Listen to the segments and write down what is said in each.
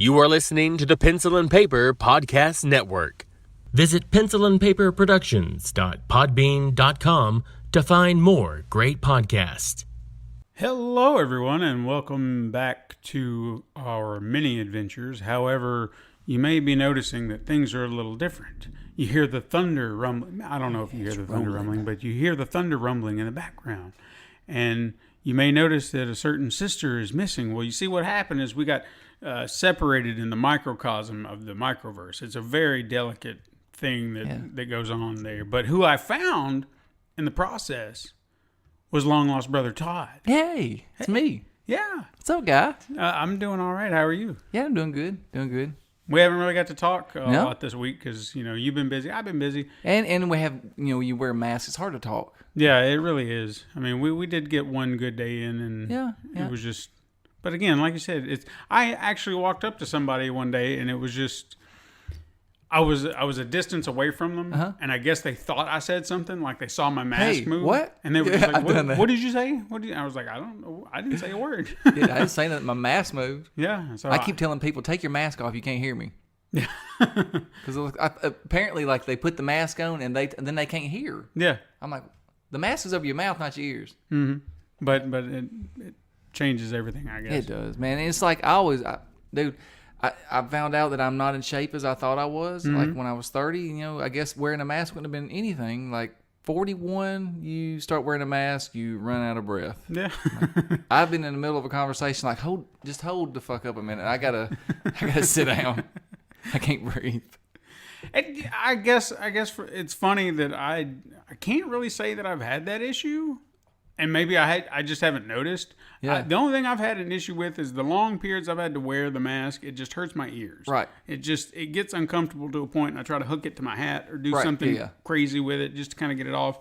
You are listening to the Pencil and Paper Podcast Network. Visit pencilandpaperproductions.podbean.com to find more great podcasts. Hello, everyone, and welcome back to our mini adventures. However, you may be noticing that things are a little different. You hear the thunder rumbling. I don't know if you hear the thunder rumbling, but you hear the thunder rumbling in the background. And you may notice that a certain sister is missing. Well, you see what happened is we got separated in the microcosm of the microverse. It's a very delicate thing that goes on there. But who I found in the process was long lost brother Todd. Hey, it's me. Yeah. What's up, guy? I'm doing all right. How are you? Yeah, I'm doing good. We haven't really got to talk a lot this week because, you've been busy. I've been busy. And we have, you wear a mask. It's hard to talk. Yeah, it really is. I mean, we did get one good day in and it was just, but again, like you said, I actually walked up to somebody one day and it was just, I was a distance away from them and I guess they thought I said something, like they saw my mask move. What? And they were just like, what did you say? I was like, I don't know. I didn't say a word. I didn't say that my mask moved. Yeah. So I keep telling people, take your mask off. You can't hear me. Yeah. Because apparently, like, they put the mask on and then they can't hear. Yeah. I'm like, the mask is over your mouth, not your ears. Mm-hmm. But it changes everything, I guess. It does, man. And it's like I found out that I'm not in shape as I thought I was. Mm-hmm. Like when I was 30, I guess wearing a mask wouldn't have been anything. Like 41, you start wearing a mask, you run out of breath. Yeah. I've been in the middle of a conversation, like hold the fuck up a minute. I gotta sit down. I can't breathe. I guess it's funny that I can't really say that I've had that issue. And maybe I just haven't noticed. Yeah. The only thing I've had an issue with is the long periods I've had to wear the mask. It just hurts my ears. Right. It gets uncomfortable to a point, and I try to hook it to my hat or do something crazy with it just to kind of get it off.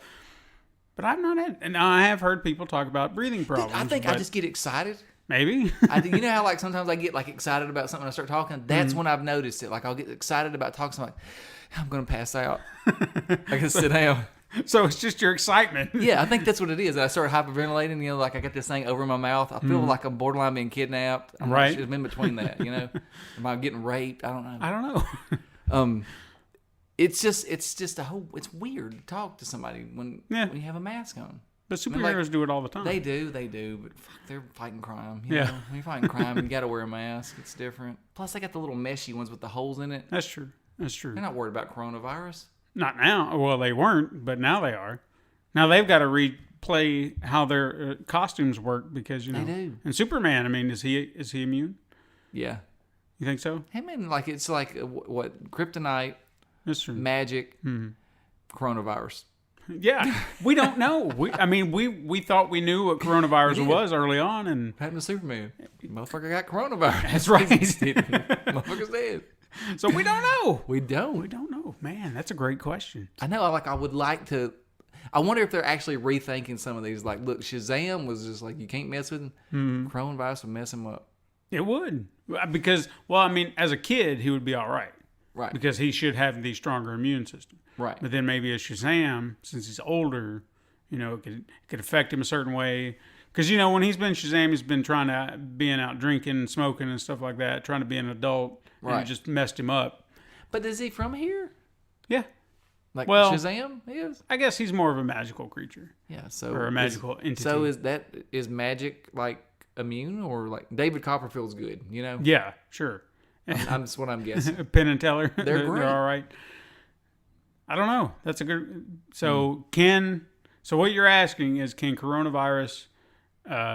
But I've not had, and I have heard people talk about breathing problems. I think I just get excited. Maybe. You know how like sometimes I get like excited about something and I start talking? That's when I've noticed it. Like I'll get excited about talking. So I'm like, I'm going to pass out. I can sit down. So it's just your excitement. Yeah, I think that's what it is. I started hyperventilating, like I got this thing over my mouth. I feel like I'm borderline being kidnapped. I'm right. Like, it's in between that, Am I getting raped? I don't know. I don't know. It's it's weird to talk to somebody when you have a mask on. But superheroes do it all the time. They do, but fuck, they're fighting crime. You know? When you're fighting crime, you got to wear a mask. It's different. Plus, they got the little meshy ones with the holes in it. That's true. They're not worried about coronavirus. Not now. Well, they weren't, but now they are. Now they've got to replay how their costumes work because they do. And Superman, I mean, is he immune? Yeah. You think so? I mean, like it's like what kryptonite, That's true. magic, coronavirus. Yeah, we don't know. We thought we knew what coronavirus was early on, and what happened to Superman? Motherfucker got coronavirus. That's right. Motherfucker's dead. So we don't know. We don't know. Man, that's a great question. I know. I would like to. I wonder if they're actually rethinking some of these. Like, look, Shazam was just like you can't mess with him. Coronavirus would mess him up. It would because as a kid he would be all right. Right. Because he should have the stronger immune system. Right. But then maybe as Shazam, since he's older, it could affect him a certain way. Because, when he's been Shazam, he's been trying to being out drinking and smoking and stuff like that, trying to be an adult. Right. And it just messed him up. But is he from here? Yeah. Like Shazam is? I guess he's more of a magical creature. Yeah. So or a magical entity. So is magic like immune or like David Copperfield's good, Yeah, sure. That's what I'm guessing. Penn and Teller. They're great. They're all right. I don't know. That's a good. So So what you're asking is, can coronavirus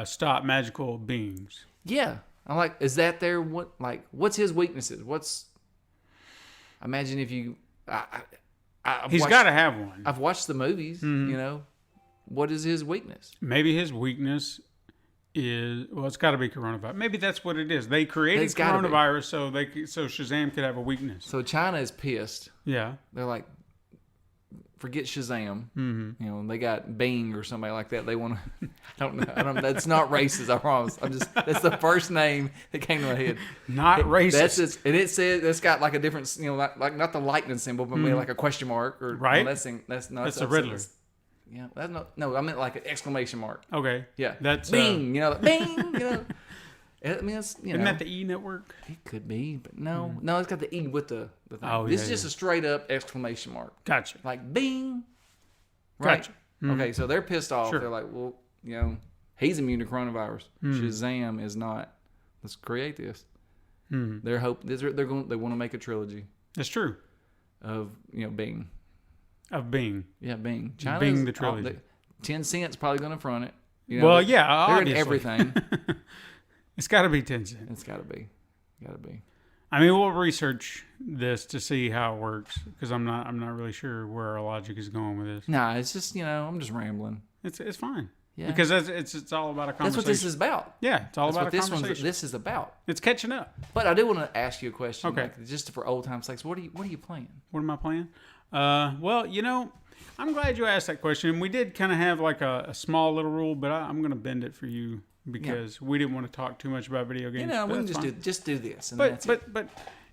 stop magical beings? Yeah. I'm like, is that their what's his weaknesses? Imagine if you. He's got to have one. I've watched the movies. What is his weakness? Maybe his weakness is it's got to be coronavirus. Maybe that's what it is. They created coronavirus so Shazam could have a weakness. So China is pissed. Yeah, they're like, forget Shazam. Mm-hmm. They got Bing or somebody like that. They want to. I don't know. That's not racist. I promise. That's the first name that came to my head. Not racist. And it says it's got like a different, like not the lightning symbol, but maybe like a question mark or right. That's a Riddler. Yeah, that's no. I meant like an exclamation mark. Okay. Yeah, that's Bing. Bing. I mean, it's, Isn't that the E network? It could be, but no. No, it's got the E with the thing. Oh, this yeah, is just a straight up exclamation mark. Gotcha. Like, bing. Right? Gotcha. Okay, so they're pissed off. Sure. They're like, well, he's immune to coronavirus. Shazam is not. Let's create this. They want to make a trilogy That's true. of Bing. Of Bing. Yeah, Bing. Bing the trilogy. 10 cents probably going to front it. Well, yeah, they're obviously. in everything. It's got to be 10 cents. It's got to be. I mean, we'll research this to see how it works because I'm not really sure where our logic is going with this. Nah, it's just I'm just rambling. It's fine. Yeah. Because it's all about a conversation. That's what this is about. Yeah, it's all about a That's conversation. what this is about. It's catching up. But I do want to ask you a question. Okay. Like, just for old time's sake. What are you playing? What am I playing? Well, I'm glad you asked that question. We did kind of have like a small little rule, but I'm going to bend it for you because we didn't want to talk too much about video games. We can just do this. And But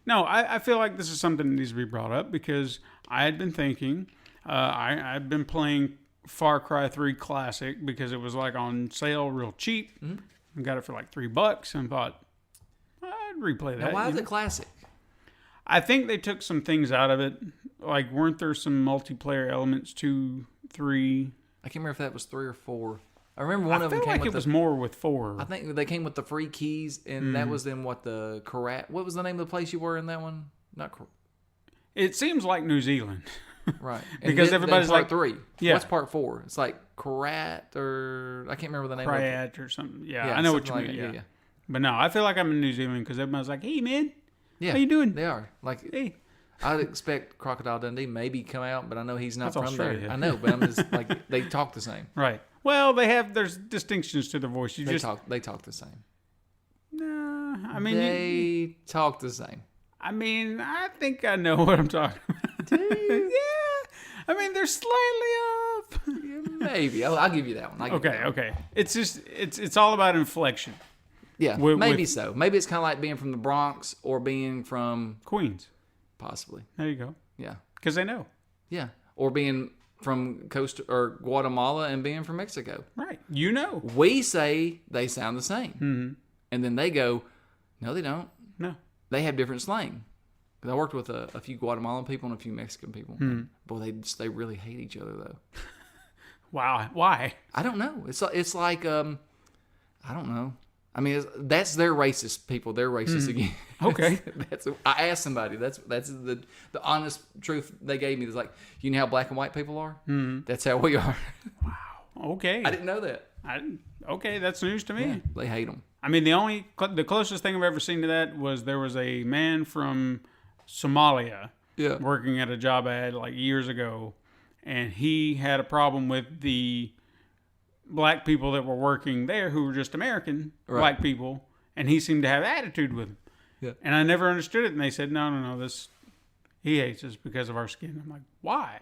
no, I feel like this is something that needs to be brought up because I had been thinking, I've been playing Far Cry 3 Classic because it was like on sale real cheap. I got it for like $3 and thought I'd replay that. Now, why is it classic? I think they took some things out of it. Like, weren't there some multiplayer elements 2, 3? I can't remember if that was 3 or 4. I remember one of them came like with it was more with 4. I think they came with the free keys, and that was then what what was the name of the place you were in that one? It seems like New Zealand. Right. Because everybody's part like 3. Yeah. What's part 4? It's like Karat or I can't remember the name of it. Karat or something. Yeah, I know what you mean. Yeah. But no, I feel like I'm in New Zealand because everybody's like, hey, man. Yeah. How you doing? They are. Like, hey. I'd expect Crocodile Dundee maybe come out, but I know he's not from Australia. there. I know, but I'm just like, they talk the same. Right. Well, there's distinctions to their voice. They talk the same. Nah, I mean. They talk the same. I mean, I think I know what I'm talking about. Do you? Yeah. I mean, they're slightly up. Maybe. I'll give you that one. Okay. It's just, it's all about inflection. Yeah, maybe so. Maybe it's kind of like being from the Bronx or being from Queens. Possibly. There you go. Yeah. Because they know. Yeah. Or being from Guatemala and being from Mexico. Right. You know. We say they sound the same. And then they go, no, they don't. No. They have different slang. Because I worked with a few Guatemalan people and a few Mexican people. Boy, they really hate each other, though. Wow. Why? I don't know. It's like, I don't know. I mean, that's their racist people. They're racist again. Okay. I asked somebody. That's the honest truth they gave me. It's like, you know how black and white people are? That's how we are. Wow. Okay. I didn't know that. Okay, that's news to me. Yeah, they hate them. I mean, the closest thing I've ever seen to that was there was a man from Somalia working at a job I had like years ago, and he had a problem with the black people that were working there who were just American black people, and he seemed to have attitude with them. Yeah. And I never understood it, and they said, no, he hates us because of our skin. I'm like, why?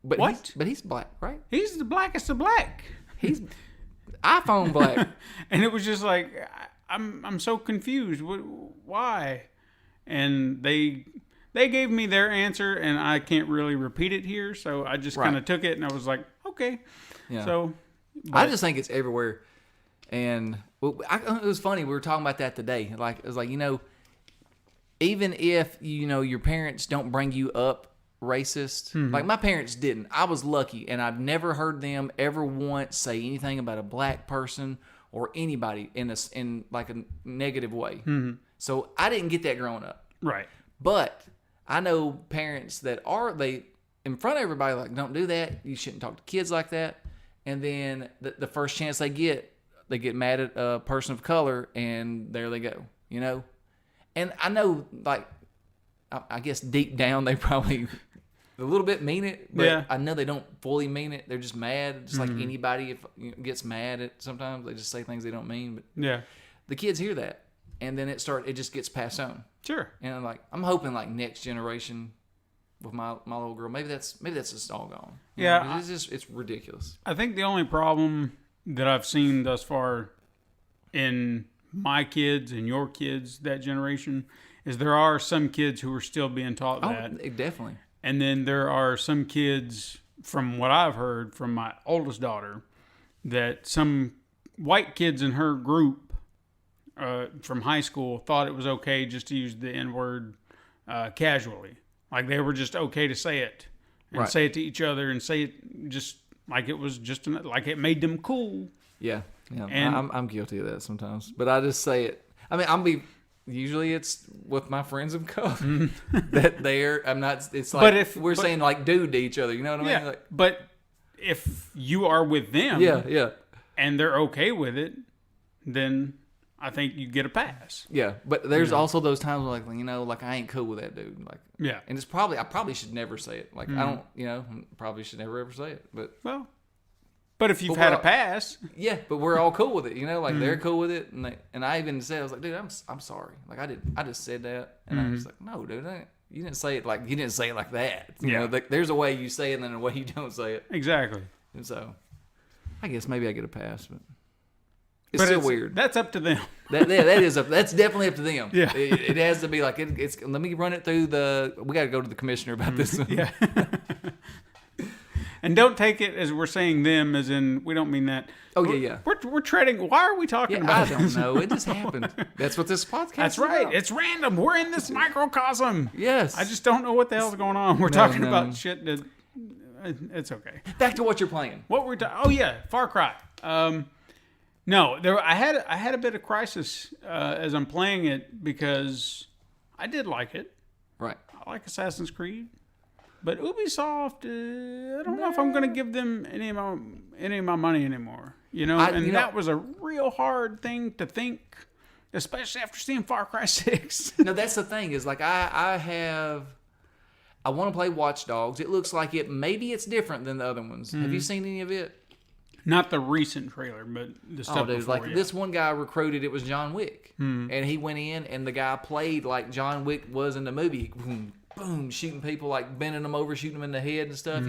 But what? He's black, right? He's the blackest of black. He's iPhone black. And it was just like, I'm so confused. Why? And they gave me their answer, and I can't really repeat it here, so I just kind of took it, and I was like, okay. Yeah. So I just think it's everywhere. And it was funny. We were talking about that today. Like, it was like, even if, your parents don't bring you up racist, like my parents didn't. I was lucky, and I've never heard them ever once say anything about a black person or anybody in like a negative way. So I didn't get that growing up. Right. But I know parents that they in front of everybody, like, don't do that. You shouldn't talk to kids like that. And then the first chance they get mad at a person of color, and there they go, And I know, like, I guess deep down they probably a little bit mean it, but I know they don't fully mean it. They're just mad, just like anybody gets mad at sometimes. They just say things they don't mean. But the kids hear that, and then it just gets passed on. Sure. And I'm hoping like next generation with my little girl, maybe that's just all gone. Yeah, it's ridiculous. I think the only problem that I've seen thus far in my kids and your kids, that generation, is there are some kids who are still being taught that. Definitely. And then there are some kids, from what I've heard from my oldest daughter, that some white kids in her group from high school thought it was okay just to use the N-word casually. Like they were just okay to say it and say it to each other and say it just like it was just like it made them cool. Yeah. And I'm guilty of that sometimes, but I just say it. I mean, usually it's with my friends of color that I'm not. It's like we're saying like dude to each other. You know what I mean? Yeah. Like, but if you are with them, and they're okay with it, then I think you get a pass. Yeah, but there's also those times where, like, I ain't cool with that dude. Like, yeah. And it's I probably should never say it. Like, I don't, probably should never ever say it. But if you've had a pass. Yeah, but we're all cool with it, like they're cool with it. And I even said, I was like, dude, I'm sorry. Like, I just said that. And I was like, no, dude, you didn't say it like that. You know, like, there's a way you say it and then a way you don't say it. Exactly. And so, I guess maybe I get a pass, but. It's still weird. That's up to them. That's definitely up to them. Yeah. It has to be like it's. Let me run it through we got to go to the commissioner about this. Yeah. And don't take it as we're saying them, as in we don't mean that. Oh yeah. We're treading. Why are we talking about? I don't know. It just happened. That's what this podcast. That's right. About. It's random. We're in this microcosm. Yes. I just don't know what the hell's going on. We're talking about shit that. It's okay. Back to what you're playing. Oh yeah, Far Cry. No, I had a bit of crisis as I'm playing it because I did like it. Right. I like Assassin's Creed, but Ubisoft, I don't know if I'm going to give them any of my money anymore. That was a real hard thing to think, especially after seeing Far Cry 6. No, that's the thing is like I want to play Watch Dogs. It looks like maybe it's different than the other ones. Have you seen any of it? Not the recent trailer, but the stuff before. This one guy recruited, it was John Wick. And he went in, and the guy played like John Wick was in the movie. Boom, boom, shooting people, like bending them over, shooting them in the head and stuff,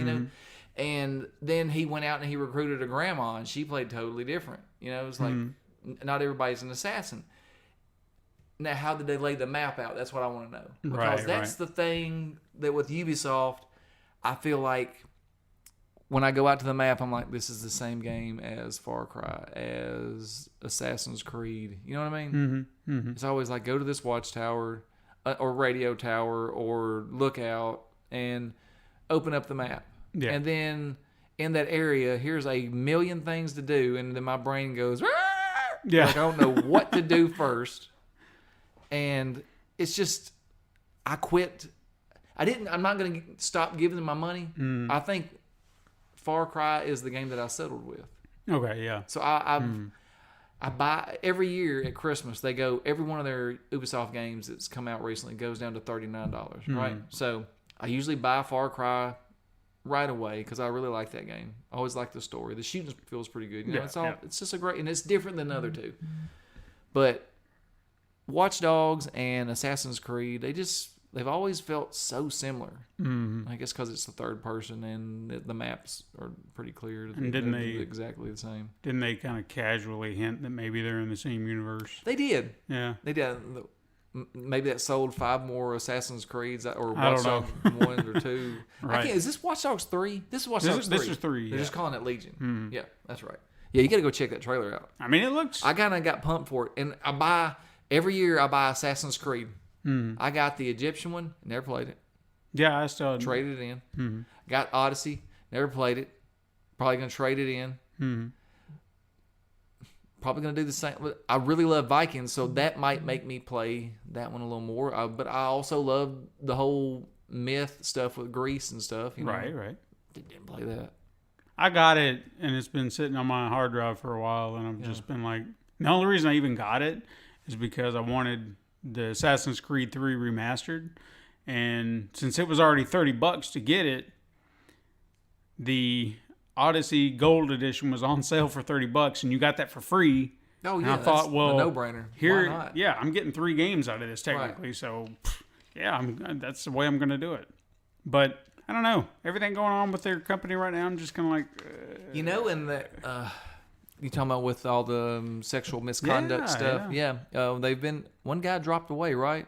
And then he went out and he recruited a grandma, and she played totally different. It was like, not everybody's an assassin. Now, how did they lay the map out? That's what I want to know. Because that's the thing that with Ubisoft, I feel like when I go out to the map, I'm like, this is the same game as Far Cry, as Assassin's Creed. You know what I mean? It's always like, go to this watchtower or radio tower or lookout and open up the map. Yeah. And then in that area, here's a million things to do. And then my brain goes, yeah. Like, I don't know what to do first. And it's just, I quit. I'm not going to stop giving them my money. I think Far Cry is the game that I settled with. Okay, yeah. So I buy every year at Christmas. They go, every one of their Ubisoft games that's come out recently goes down to $39, right? So I usually buy Far Cry right away because I really like that game. I always like the story. The shooting feels pretty good. It's just a great, and it's different than the other two. But Watch Dogs and Assassin's Creed, they've always felt so similar. I guess because it's the third person and the maps are pretty clear. And didn't they exactly the same? Didn't they kind of casually hint that maybe they're in the same universe? They did. Yeah, they did. Maybe that sold 5 more Assassin's Creeds or Watch Dogs 1 or 2. Right. Is this Watch Dogs 3? This is Watch Dogs 3. This is 3. They're just calling it Legion. Yeah, that's right. Yeah, you got to go check that trailer out. I mean, it looks. I kind of got pumped for it, and every year I buy Assassin's Creed. I got the Egyptian one, never played it. Yeah, I still traded it in. Got Odyssey, never played it. Probably gonna trade it in. Probably gonna do the same. I really love Vikings, so that might make me play that one a little more. But I also love the whole myth stuff with Greece and stuff. Right. Didn't play that. I got it, and it's been sitting on my hard drive for a while, and I've just been like, the only reason I even got it is because I wanted the Assassin's Creed 3 remastered, and since it was already $30 to get it, the Odyssey Gold Edition was on sale for $30, and you got that for free. Oh yeah, and I thought, well, a no-brainer. Here, why not? Yeah, I'm getting 3 games out of this technically, so yeah, that's the way I'm going to do it. But I don't know, everything going on with their company right now, I'm just kind of like, and that. You talking about with all the sexual misconduct stuff? Yeah. They've been. One guy dropped away, right?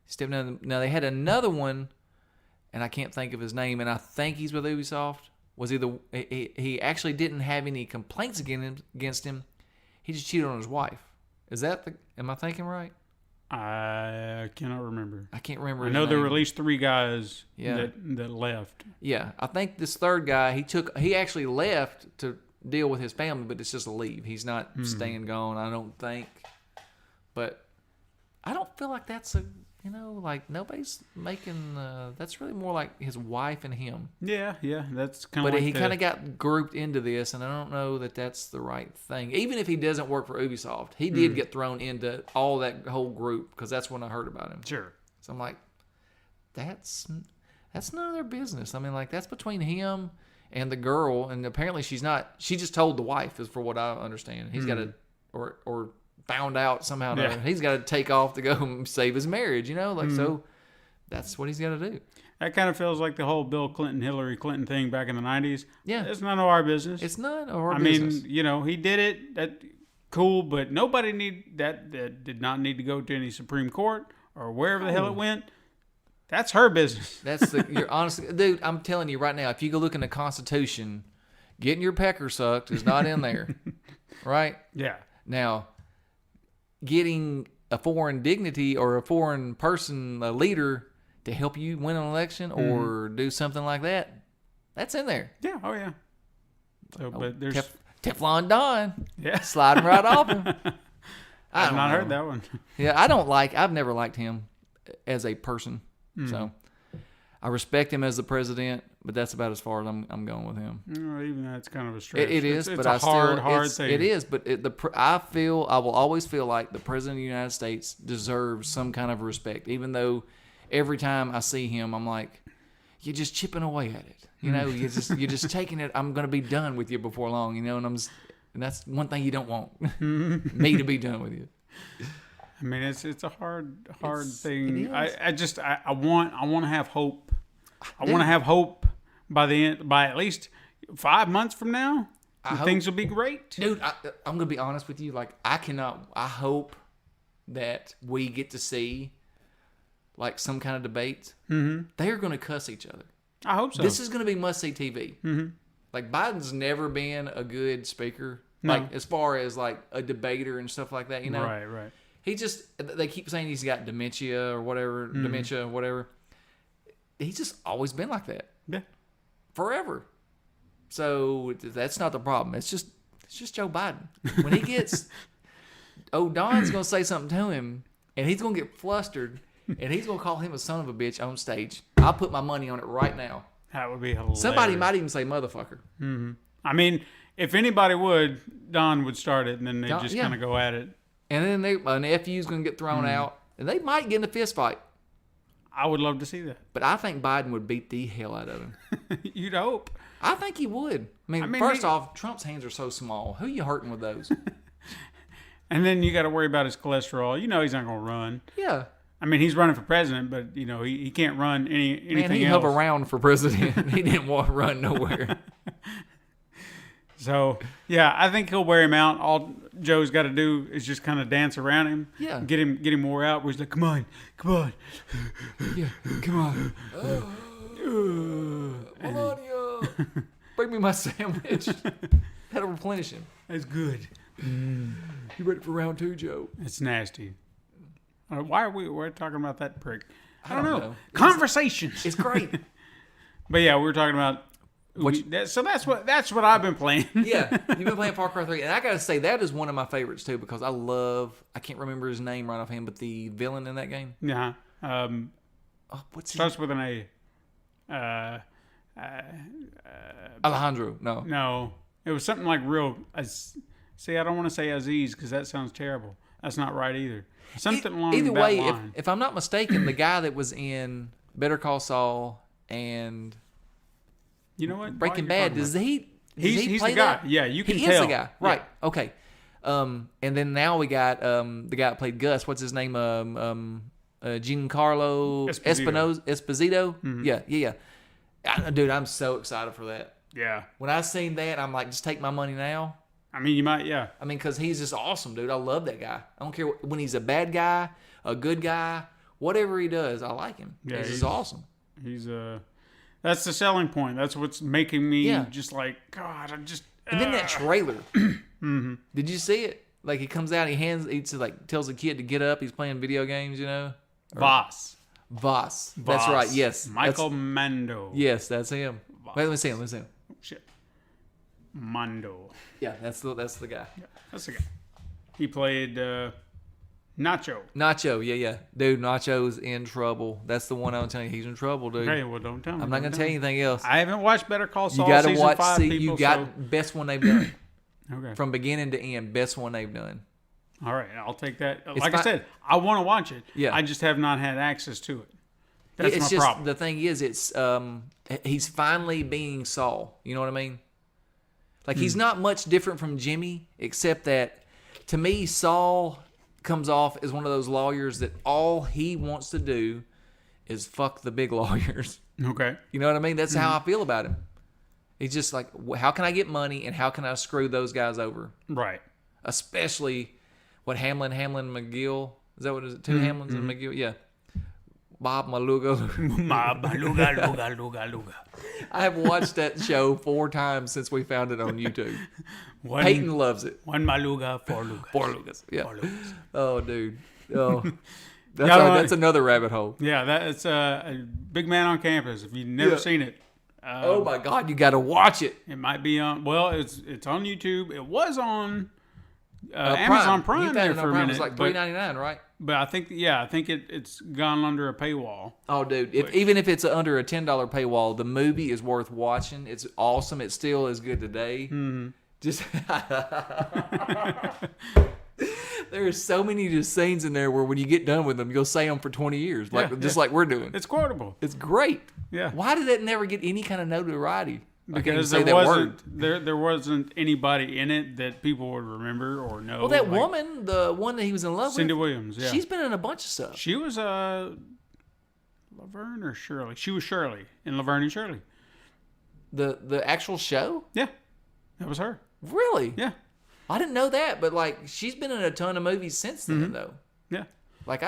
Stepped down. Now they had another one, and I can't think of his name. And I think he's with Ubisoft. He actually didn't have any complaints against him. He just cheated on his wife. Am I thinking right? I cannot remember. I can't remember I his know there name. were at least 3 guys Yeah. that left. Yeah, I think this third guy, he actually left to deal with his family, but it's just a leave. He's not staying gone, I don't think. But I don't feel like that's like nobody's making. That's really more like his wife and him. Yeah, that's kind of. But like he kind of got grouped into this, and I don't know that that's the right thing. Even if he doesn't work for Ubisoft, he did get thrown into all that whole group because that's when I heard about him. Sure. So I'm like, that's none of their business. I mean, like that's between him and the girl, and apparently she's not. She just told the wife, is for what I understand. He's got to, or found out somehow. Yeah. He's got to take off to go save his marriage. So that's what he's got to do. That kind of feels like the whole Bill Clinton, Hillary Clinton thing back in the 90s. Yeah. It's none of our business. It's none of our I business. mean, he did it. That cool, but nobody that did not need to go to any Supreme Court or wherever the hell it went. That's her business. You're honestly, dude. I'm telling you right now. If you go look in the Constitution, getting your pecker sucked is not in there, right? Yeah. Now, getting a foreign dignity or a foreign person, a leader, to help you win an election or do something like that, that's in there. Yeah. Oh yeah. So, but there's Teflon Don, yeah. sliding right off him. I've not heard that one. Yeah, I've never liked him as a person. So I respect him as the president, but that's about as far as I'm going with him. Even that's kind of a stretch. It is, it's but a hard thing. It is, but I will always feel like the president of the United States deserves some kind of respect, even though every time I see him, I'm like, you're just chipping away at it. You're just taking it. I'm going to be done with you before long, and that's one thing you don't want me to be done with you. I mean, it's a hard thing. It is. I want to have hope. I want to have hope by at least 5 months from now. Things will be great. Dude, I'm gonna be honest with you. Like, I hope that we get to see like some kind of debate. They're gonna cuss each other. I hope so. This is gonna be must-see TV. Like, Biden's never been a good speaker. No. Like, as far as like a debater and stuff like that, Right. They keep saying he's got dementia or whatever, whatever. He's just always been like that. Yeah. Forever. So that's not the problem. It's just Joe Biden. When he gets, Don's going to say something to him, and he's going to get flustered, and he's going to call him a son of a bitch on stage. I'll put my money on it right now. That would be hilarious. Somebody might even say motherfucker. I mean, if anybody would, Don would start it, and then they just kind of go at it. And then an FU's going to get thrown out, and they might get in a fist fight. I would love to see that. But I think Biden would beat the hell out of him. You'd hope. I think he would. I mean first off, Trump's hands are so small. Who you hurting with those? And then you got to worry about his cholesterol. He's not going to run. Yeah. I mean, he's running for president, but he can't run anything Man, he else. hung around for president. He didn't want to run nowhere. So, yeah, I think he'll wear him out. All Joe's got to do is just kind of dance around him. Yeah. Get him wore out where he's like, come on. Yeah, come on. Melania, bring me my sandwich. That'll replenish him. That's good. You ready for round 2, Joe? It's nasty. Why are we're talking about that prick? I don't know. It's Conversations. It's great. But yeah, we were talking about. So that's what I've been playing. Yeah, you've been playing Far Cry 3, and I gotta say that is one of my favorites too because I can't remember his name right offhand, but the villain in that game. Yeah. What's Starts with an A. Alejandro? No. No, it was something like real. See, I don't want to say Aziz because that sounds terrible. That's not right either. Something along either that way, line. if I'm not mistaken, the guy that was in Better Call Saul and You know what? Breaking Bad, does he He's play the guy. that? Yeah, you can he tell. He is the guy. Right. Yeah. Okay. And then now we got the guy that played Gus. What's his name? Giancarlo Esposito. Mm-hmm. Yeah. Dude, I'm so excited for that. Yeah. When I seen that, I'm like, just take my money now. I mean, you might, yeah. I mean, because he's just awesome, dude. I love that guy. I don't care when he's a bad guy, a good guy, whatever he does, I like him. Yeah, he's just awesome. He's that's the selling point. That's what's making me Yeah. just like, God, I just. And then that trailer. Mm-hmm. Did you see it? Like he comes out, tells the kid to get up. He's playing video games, you know. Voss. That's right. Yes, Michael Mando. Yes, that's him. Voss. Wait, let me see him. Oh, shit. Mando. Yeah, that's the guy. Yeah, that's the guy. He played Nacho. Nacho, yeah. Dude, Nacho's in trouble. That's the one I'm telling you. He's in trouble, dude. Okay, well, don't tell me. I'm not going to tell you anything else. I haven't watched Better Call Saul You got to season watch. 5, people, you got best one they've done. Okay. From beginning to end, best one they've done. All right, I'll take that. It's Like I said, I want to watch it. Yeah. I just have not had access to it. That's It's my just, problem. the thing is, it's he's finally being Saul. You know what I mean? Like, he's not much different from Jimmy, except that, to me, Saul comes off as one of those lawyers that all he wants to do is fuck the big lawyers. Okay. You know what I mean? That's how I feel about him. He's just like, how can I get money and how can I screw those guys over? Right. Especially Hamlin, McGill. Is that what it is? Two Hamlins and McGill? Yeah. Bob Maluga. Luga. I have watched that show 4 times since we found it on YouTube. Peyton loves it. One Maluga, 4 Lugas. 4 Lugas. Yeah. 4 Lugas. Oh, dude. Oh. That's another rabbit hole. Yeah, that's a Big Man on Campus. If you've never seen it. Oh, my God. You got to watch it. It might be on, well, it's on YouTube. It was on Amazon Prime there for a minute. It was like $3.99, right? But I think it's gone under a paywall. Oh, dude. Even if it's under a $10 paywall, the movie is worth watching. It's awesome. It's still as good today. Mm-hmm. Just there are so many just scenes in there where when you get done with them, you'll say them for 20 years, like we're doing. It's quotable. It's great. Yeah. Why did that never get any kind of notoriety? Because there wasn't anybody in it that people would remember or know. Well, that woman, the one that he was in love with, Cindy Williams. Yeah, she's been in a bunch of stuff. She was Laverne or Shirley. She was Shirley in Laverne and Shirley. The actual show? Yeah, that was her. Really? Yeah. I didn't know that, but like she's been in a ton of movies since then, though. Yeah. Like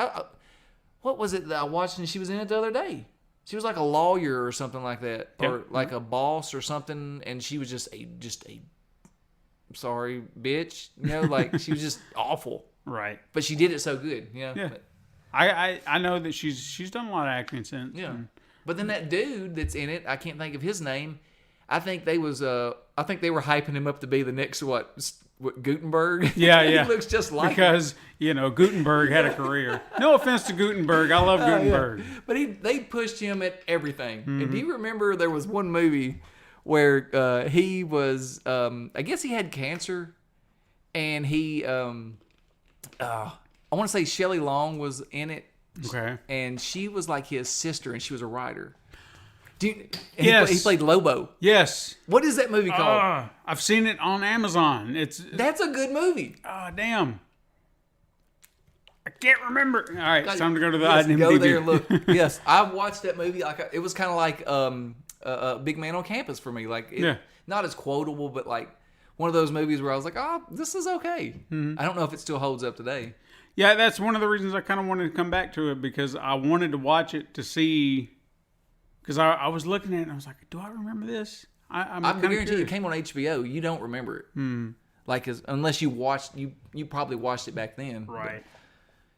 what was it that I watched and she was in it the other day? She was like a lawyer or something like that, or like a boss or something, and she was just a sorry bitch, you know, like she was just awful. Right. But she did it so good, you know. Yeah. But, I know that she's done a lot of acting since. Yeah. But then that dude that's in it, I can't think of his name. I think they were hyping him up to be the next what Gutenberg. Yeah. He looks just like because Gutenberg had a career. No offense to Gutenberg, I love Gutenberg. Yeah. But they pushed him at everything. Mm-hmm. And do you remember there was one movie where he was I guess he had cancer, and he I want to say Shelley Long was in it. Okay. And she was like his sister, and she was a writer. Yes. He played Lobo. Yes. What is that movie called? I've seen it on Amazon. That's a good movie. Damn. I can't remember. All right, it's time to go to the IMDb. Go there and look. Yes, I've watched that movie. Like it was kind of like Big Man on Campus for me. Like not as quotable, but like one of those movies where I was like, oh, this is okay. Mm-hmm. I don't know if it still holds up today. Yeah, that's one of the reasons I kind of wanted to come back to it, because I wanted to watch it to see. Because I was looking at it and I was like, do I remember this? I guarantee it came on HBO. You don't remember it. Like, unless you watched, you probably watched it back then. Right.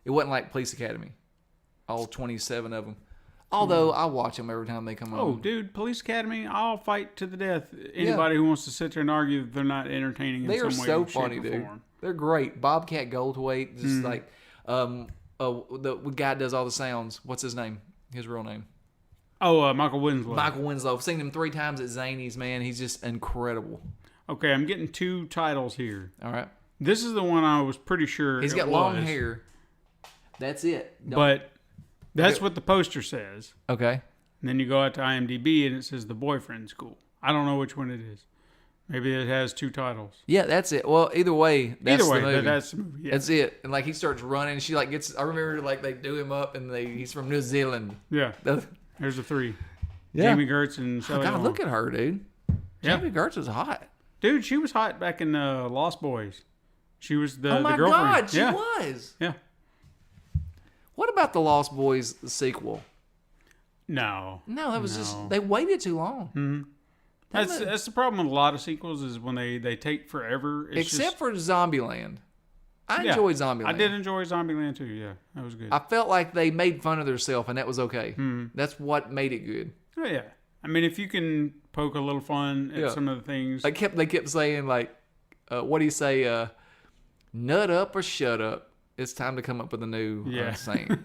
It wasn't like Police Academy. All 27 of them. Although I watch them every time they come on. Oh, dude, Police Academy, I'll fight to the death. Anybody who wants to sit there and argue that they're not entertaining in some way. They are so shape, funny, or dude. form. They're great. Bobcat Goldthwait, just like, the guy that does all the sounds. What's his name? His real name. Oh, Michael Winslow. Michael Winslow. I've seen him 3 times at Zany's, man. He's just incredible. Okay, I'm getting 2 titles here. All right. This is the one I was pretty sure He's got long hair. That's it. But that's what the poster says. Okay. And then you go out to IMDb and it says The Boyfriend School. I don't know which one it is. Maybe it has 2 titles. Yeah, that's it. Well, either way, that's the movie. That's the movie. Yeah. That's it. And like he starts running, she like gets. I remember like they do him up, and he's from New Zealand. Yeah. There's the 3. Yeah. Jamie Gertz and Shelley God, Long. look at her, dude. Yeah. Jamie Gertz is hot. Dude, she was hot back in Lost Boys. She was the girlfriend. Oh my God, she was. Yeah. What about the Lost Boys sequel? No, that was just they waited too long. Mm-hmm. That's the problem with a lot of sequels is when they take forever. Except for Zombieland. I enjoyed Zombieland. I did enjoy Zombieland too. Yeah, that was good. I felt like they made fun of themselves, and that was okay. That's what made it good. Oh yeah, I mean, if you can poke a little fun at some of the things, They kept saying like, what do you say? Nut up or shut up. It's time to come up with a new saying.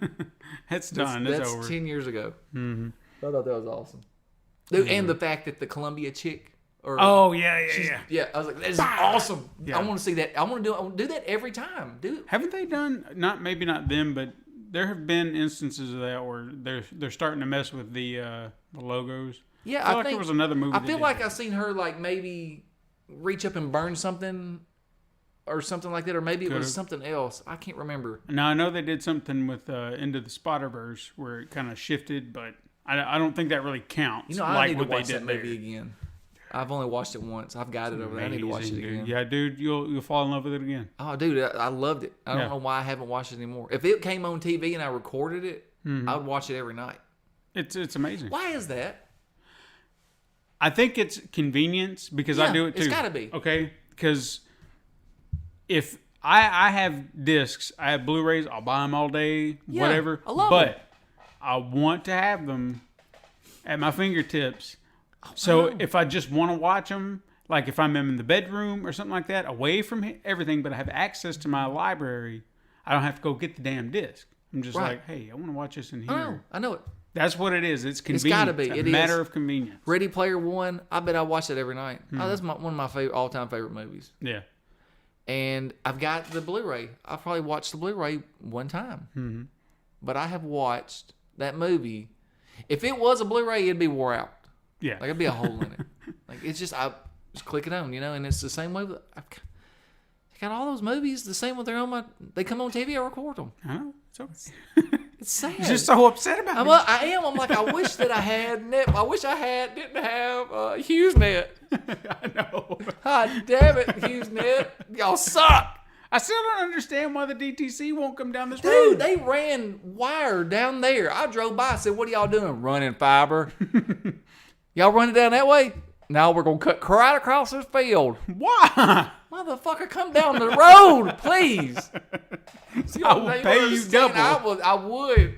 It's done. It's over. That's 10 years ago. Mm-hmm. I thought that was awesome. Dude, and the fact that the Columbia chick. Yeah. I was like, that's awesome. Yeah. I want to see that. I want to do that every time, dude. Haven't they done maybe not them, but there have been instances of that where they're starting to mess with the logos. Yeah, I feel like there was another movie. I feel like I've seen her like maybe reach up and burn something or something like that, or maybe it was something else. I can't remember. Now I know they did something with Into the Spider-Verse where it kind of shifted, but I don't think that really counts. I need to watch that movie again. I've only watched it once. I've got it over there. I need to watch it again. Yeah, dude, you'll fall in love with it again. Oh, dude, I loved it. I don't know why I haven't watched it anymore. If it came on TV and I recorded it, I would watch it every night. It's amazing. Why is that? I think it's convenience because I do it too. It's got to be. Okay? Because if I have discs, I have Blu-rays, I'll buy them all day, whatever. I love them. But I want to have them at my fingertips. So if I just want to watch them, like if I'm in the bedroom or something like that, away from everything, but I have access to my library, I don't have to go get the damn disc. I'm just like, hey, I want to watch this in here. I know it. That's what it is. It's convenient. It's got to be. It's a matter of convenience. Ready Player One, I bet I watch it every night. Oh, that's one of my all-time favorite movies. Yeah. And I've got the Blu-ray. I've probably watched the Blu-ray one time. Mm-hmm. But I have watched that movie. If it was a Blu-ray, it'd be wore out. Yeah. Like, it'd be a hole in it. Like, it's just, I just click it on, and it's the same way. I got all those movies the same way they're on they come on TV, I record them. I know. It's okay. It's sad. You're just so upset about it. I am. I'm like, I wish that I had I wish I didn't have HughesNet. I know. God damn it, HughesNet. Y'all suck. I still don't understand why the DTC won't come down this road. Dude, they ran wire down there. I drove by and said, what are y'all doing? Running fiber. Y'all running down that way? Now we're going to cut right across this field. Why? Motherfucker, come down the road, please. I will pay you double. I would.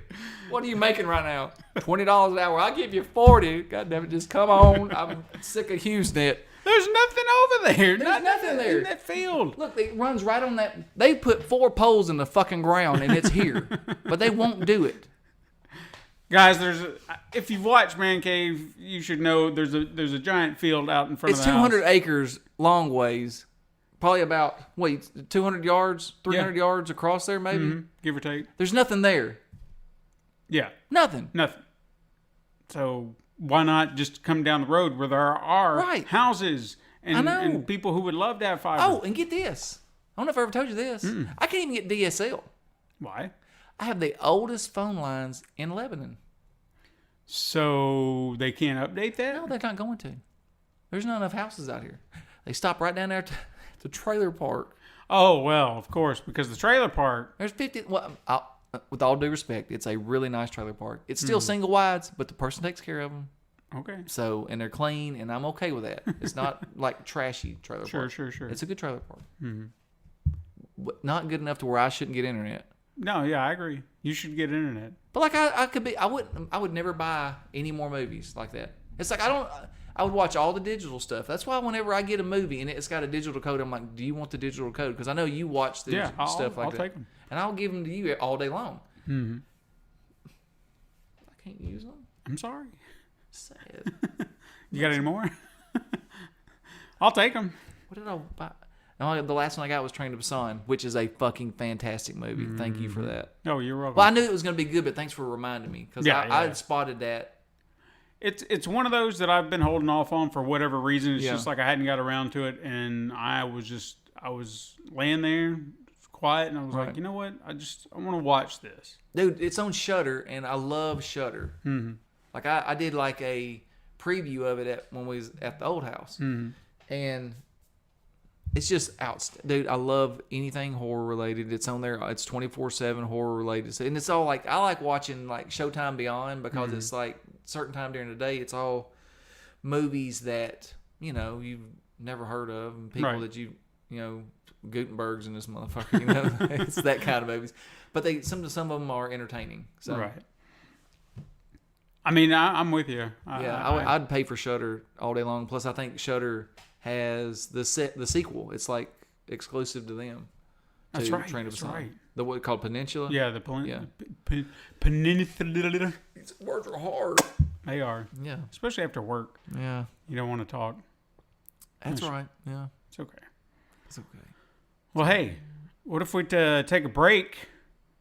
What are you making right now? $20 an hour. I'll give you 40. God damn it, just come on. I'm sick of HughesNet. There's nothing over there. There's nothing there. In that field. Look, it runs right on that. They put 4 poles in the fucking ground and it's here. But they won't do it. Guys, if you've watched Man Cave, you should know there's a giant field out in front of the house. It's 200 acres long ways. Probably about, 200 yards, 300 yards across there maybe? Mm-hmm. Give or take. There's nothing there. Yeah. Nothing. So why not just come down the road where there are houses and people who would love to have fiber? Oh, and get this. I don't know if I ever told you this. I can't even get DSL. Why? I have the oldest phone lines in Lebanon. So they can't update that? No, they're not going to. There's not enough houses out here. They stop right down there to the trailer park. Oh, well, of course, because the trailer park... There's 50... Well, with all due respect, it's a really nice trailer park. It's still single wides, but the person takes care of them. Okay. So, and they're clean, and I'm okay with that. It's not like trashy trailer park. Sure. It's a good trailer park. Mm-hmm. But not good enough to where I shouldn't get internet. No, yeah, I agree. You should get internet. But like I would never buy any more movies like that. It's like I would watch all the digital stuff. That's why whenever I get a movie and it's got a digital code, I'm like, do you want the digital code? Because I know you watch the stuff like that. I'll take them. And I'll give them to you all day long. Mm-hmm. I can't use them. I'm sorry. Sad. You got any more? I'll take them. What did I buy? No, the last one I got was Train to Busan, which is a fucking fantastic movie. Mm-hmm. Thank you for that. Oh, you're welcome. Well, I knew it was going to be good, but thanks for reminding me because I had spotted that. It's one of those that I've been holding off on for whatever reason. It's just like I hadn't got around to it, and I was laying there quiet, and I was like, you know what? I want to watch this. Dude, it's on Shudder, and I love Shudder. Mm-hmm. Like I did like a preview of it when we was at the old house, and it's just outstanding. Dude, I love anything horror related. It's on there. It's 24/7 horror related, and it's all like I like watching like Showtime Beyond because it's like certain time during the day. It's all movies that you've never heard of and people that you Gutenbergs in this motherfucker. You know, it's that kind of movies. But some of them are entertaining. So. Right. I mean, I'm with you. I'd pay for Shudder all day long. Plus, I think Shudder has the sequel. It's like exclusive to them. That's right. Train to That's Busan. right. The what called Peninsula. Yeah, the Peninsula. These words are hard. They are. Yeah. Especially after work. Yeah. You don't want to talk. That's right. Yeah. It's okay. It's okay. Well, hey, what if we take a break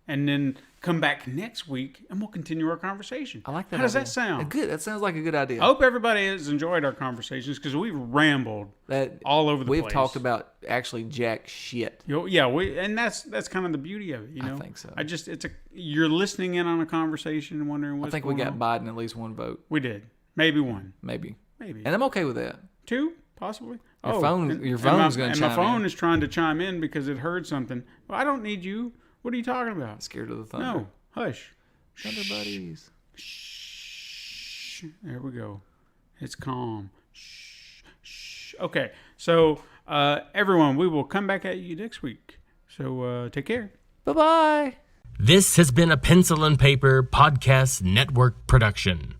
and then come back next week and we'll continue our conversation? I like that. How does idea. that sound? Good. That sounds like a good idea. I hope everybody has enjoyed our conversations because we've rambled all over the place. We've talked about actually jack shit. Yeah, and that's kind of the beauty of it, you know. I think so. You're listening in on a conversation and wondering what's going on. I think we got Biden at least one vote. We did. Maybe one. Maybe. And I'm okay with that. Two, possibly. Your phone's going to chime in. And my phone is trying to chime in because it heard something. Well, I don't need you. What are you talking about? Scared of the thunder. No, hush. Thunder buddies. Shh. There we go. It's calm. Shh. Okay, so everyone, we will come back at you next week. So take care. Bye-bye. This has been a Pencil and Paper Podcast Network production.